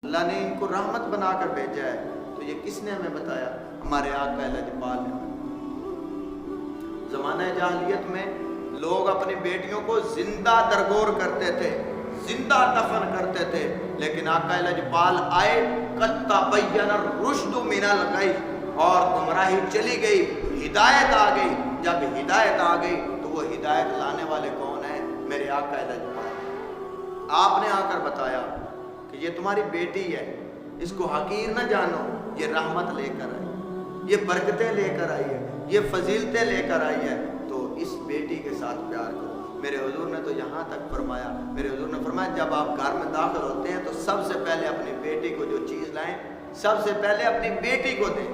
اللہ نے ان کو رحمت بنا کر بھیجا ہے، تو یہ کس نے ہمیں بتایا؟ ہمارے آقا لجپال نے۔ زمانہ جاہلیت میں لوگ اپنی بیٹیوں کو زندہ درگور کرتے تھے، زندہ دفن کرتے تھے، لیکن آقا لجپال آئے، قد تبین الرشد من الغی، اور گمراہی چلی گئی، ہدایت آ گئی۔ جب ہدایت آ گئی تو وہ ہدایت لانے والے کون ہیں؟ میرے آقا لجپال۔ آپ نے آ کر بتایا کہ یہ تمہاری بیٹی ہے، اس کو حقیر نہ جانو، یہ رحمت لے کر آئی، یہ برکتیں لے کر آئی ہے، یہ فضیلتیں لے کر آئی ہے، تو اس بیٹی کے ساتھ پیار کرو۔ میرے حضور نے تو یہاں تک فرمایا، میرے حضور نے فرمایا جب آپ گھر میں داخل ہوتے ہیں تو سب سے پہلے اپنی بیٹی کو جو چیز لائیں، سب سے پہلے اپنی بیٹی کو دیں۔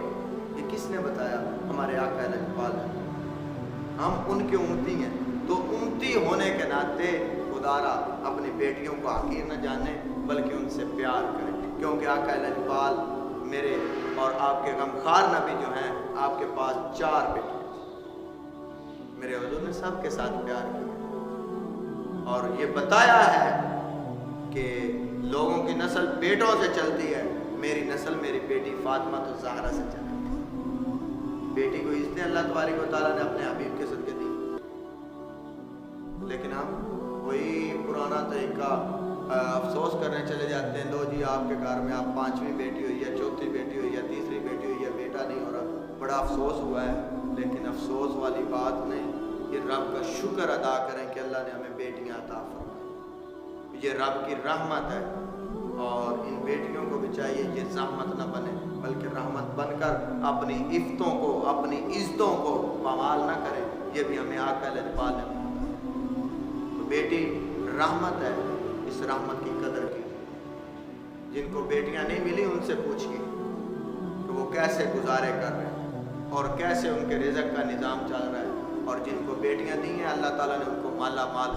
یہ کس نے بتایا؟ ہمارے آقا لجپال نے۔ ہم ان کے امتی ہیں، تو امتی ہونے کے ناطے خدارا اپنی بیٹیوں کو حقیر نہ جانیں، بلکہ ان سے پیار کریں، کیونکہ آقا لجپال میرے اور آپ کے غمخوار نبی جو ہیں، آپ کے پاس 4 بیٹے، میرے حضور نے سب کے ساتھ پیار کیا اور یہ بتایا ہے کہ لوگوں کی نسل بیٹوں سے چلتی ہے، میری نسل میری بیٹی فاطمہ تو زہرا سے چلتی ہے۔ بیٹی کو اس نے اللہ تبارک و تعالیٰ نے اپنے حبیب کے صدقے دی، لیکن ہم وہی پرانا طریقہ افسوس کرنے چلے جاتے ہیں، لو جی آپ کے گھر میں آپ 5ویں بیٹی ہوئی ہے، 4تھی بیٹی ہوئی ہے، 3ری بیٹی ہوئی ہے، بیٹا نہیں ہو رہا، بڑا افسوس ہوا ہے۔ لیکن افسوس والی بات نہیں، یہ رب کا شکر ادا کریں کہ اللہ نے ہمیں بیٹیاں عطا فرمائیں، یہ رب کی رحمت ہے، اور ان بیٹیوں کو بھی چاہیے یہ زحمت نہ بنے، بلکہ رحمت بن کر اپنی عفتوں کو، اپنی عزتوں کو پامال نہ کریں۔ یہ بھی ہمیں آقا لجپال نے بتایا۔ تو بیٹی رحمت ہے، اس رحمت کی قدر کی۔ جن کو بیٹیاں نہیں ملی ان سے پوچھئے کہ وہ کیسے گزارے کر رہے ہیں اور کیسے ان کے رزق کا نظام چل رہا ہے، اور جن کو بیٹیاں دی ہیں اللہ تعالیٰ نے ان کو مالا مال